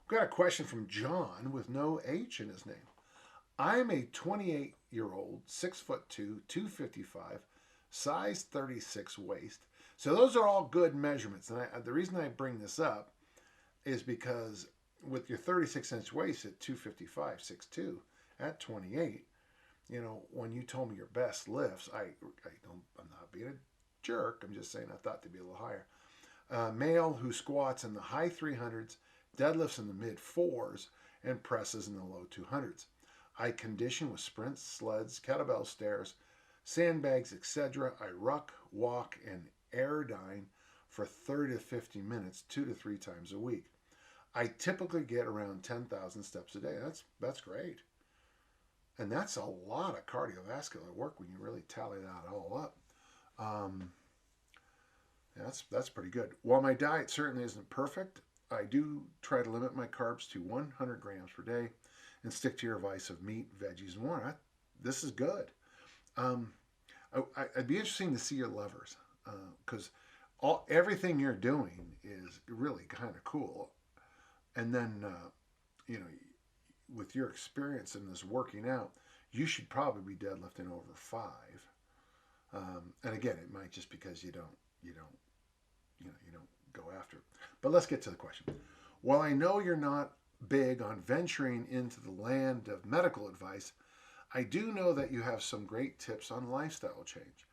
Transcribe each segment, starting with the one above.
We've got a question from John with no H in his name. I'm a 28-year-old, 6'2", 255, size 36 waist. So those are all good measurements. And the reason I bring this up is because with your 36-inch waist at 255, 6'2", at 28, when you told me your best lifts, I'm not being a jerk. I'm just saying I thought they'd be a little higher. Male who squats in the high 300s, deadlifts in the mid 4s, and presses in the low 200s. I condition with sprints, sleds, kettlebell stairs, sandbags, etc. I ruck, walk, and airdyne for 30 to 50 minutes, 2 to 3 times a week. I typically get around 10,000 steps a day. That's great. And that's a lot of cardiovascular work when you really tally that all up. Um, that's pretty good. While my diet certainly isn't perfect, I do try to limit my carbs to 100 grams per day and stick to your advice of meat, veggies, and water. This is good. Um, I'd be interesting to see your levers because everything you're doing is really kind of cool. And then, you know, with your experience in this working out, you should probably be deadlifting over 5. And again, it might just because you don't go after it. But let's get to the question. While I know you're not big on venturing into the land of medical advice, I do know that you have some great tips on lifestyle change.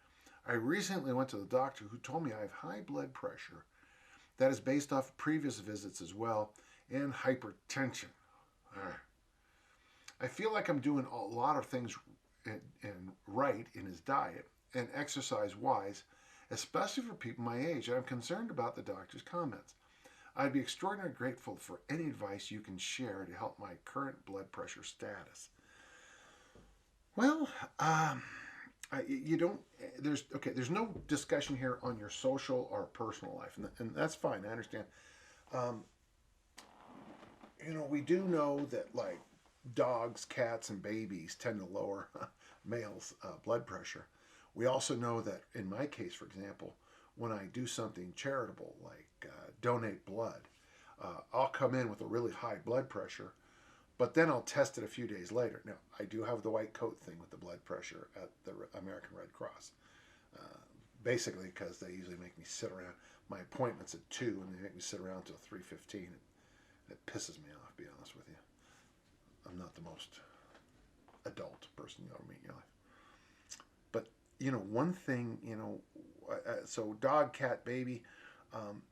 I recently went to the doctor who told me I have high blood pressure that is based off previous visits as well and hypertension. I feel like I'm doing a lot of things right in his diet and exercise wise, especially for people my age, and I'm concerned about the doctor's comments. I'd be extraordinarily grateful for any advice you can share to help my current blood pressure status. Well, you don't. There's no discussion here on your social or personal life, and that's fine. I understand. Um, we do know that like dogs, cats, and babies tend to lower males' blood pressure. We also know that in my case, for example, when I do something charitable like donate blood, I'll come in with a really high blood pressure, but then I'll test it a few days later. Now, I do have the white coat thing with the blood pressure at the American Red Cross, uh, basically because they usually make me sit around. My appointment's at 2, and they make me sit around until 3:15. It pisses me off, to be honest with you. I'm not the most adult person you'll ever meet in your life. But, one thing, so dog, cat, baby, um,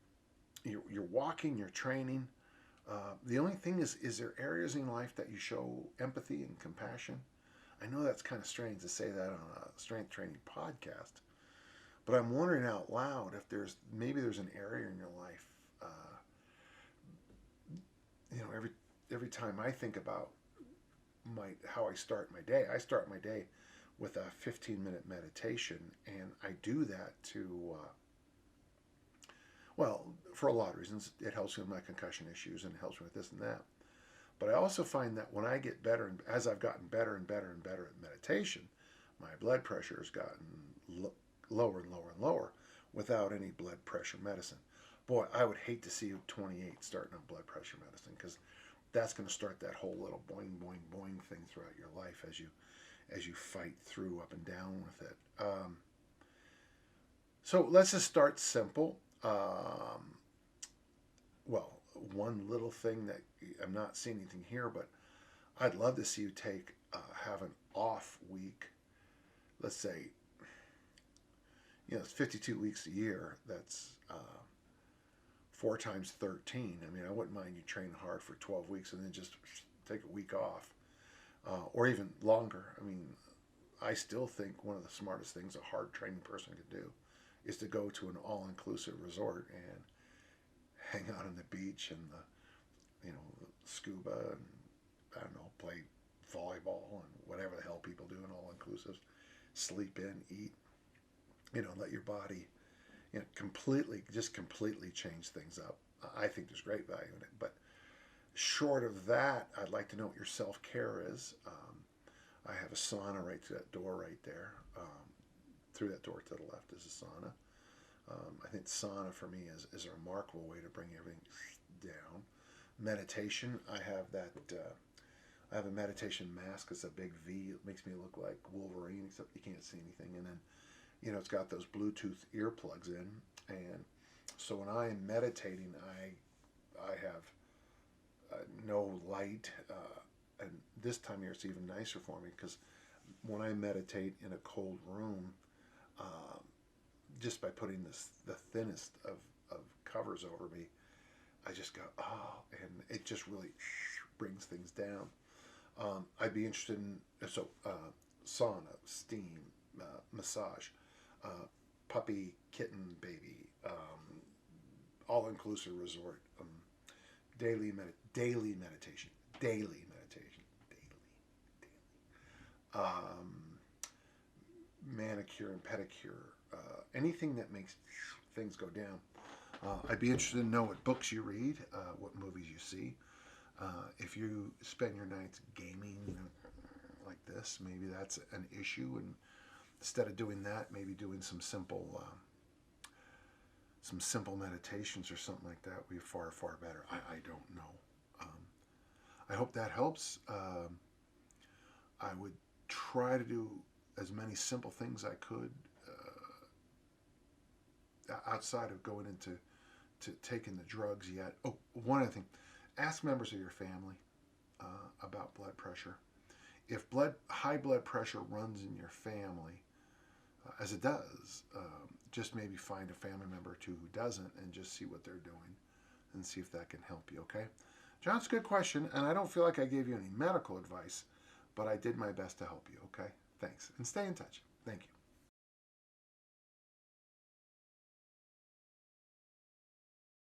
you're walking, you're training. The only thing is there areas in life that you show empathy and compassion? I know that's kind of strange to say that on a strength training podcast, but I'm wondering out loud if there's an area in your life, every time I think about how I start my day with a 15-minute meditation, and I do that to well, for a lot of reasons. It helps me with my concussion issues and it helps me with this and that. But I also find that when I get better, and as I've gotten better and better and better at meditation, my blood pressure has gotten lower and lower and lower without any blood pressure medicine. Boy, I would hate to see you 28 starting on blood pressure medicine because that's going to start that whole little boing boing boing thing throughout your life as you fight through up and down with it. So let's just start simple. Well, one little thing that I'm not seeing anything here, but I'd love to see you have an off week. Let's say, it's 52 weeks a year. That's 4 times 13. I mean, I wouldn't mind you training hard for 12 weeks and then just take a week off, or even longer. I mean, I still think one of the smartest things a hard training person could do is to go to an all-inclusive resort and hang out on the beach and the scuba and I don't know, play volleyball and whatever the hell people do in all-inclusives, sleep in, eat, let your body, completely change things up. I think there's great value in it, but short of that, I'd like to know what your self-care is. I have a sauna right to that door right there. Through that door to the left is a sauna. I think sauna for me is a remarkable way to bring everything down. meditation. I have that. I have a meditation mask. It's a big V. It makes me look like Wolverine, except you can't see anything. And then, it's got those Bluetooth earplugs in, and so when I am meditating, I have no light, and this time of year it's even nicer for me because when I meditate in a cold room, just by putting the thinnest of covers over me, I just go, oh, and it just really brings things down. I'd be interested in sauna, steam, massage, puppy, kitten, baby, all-inclusive resort, daily meditation, daily, manicure and pedicure, anything that makes things go down. I'd be interested to know what books you read, what movies you see. If you spend your nights gaming like this, maybe that's an issue. And instead of doing that, maybe doing some simple meditations or something like that would be far, far better. I don't know. I hope that helps. I would try to do as many simple things I could outside of going into taking the drugs yet. Oh, one other thing. Ask members of your family about blood pressure. If high blood pressure runs in your family, as it does, just maybe find a family member or two who doesn't and just see what they're doing and see if that can help you, okay? John, it's a good question, and I don't feel like I gave you any medical advice, but I did my best to help you, okay? Thanks, and stay in touch. Thank you.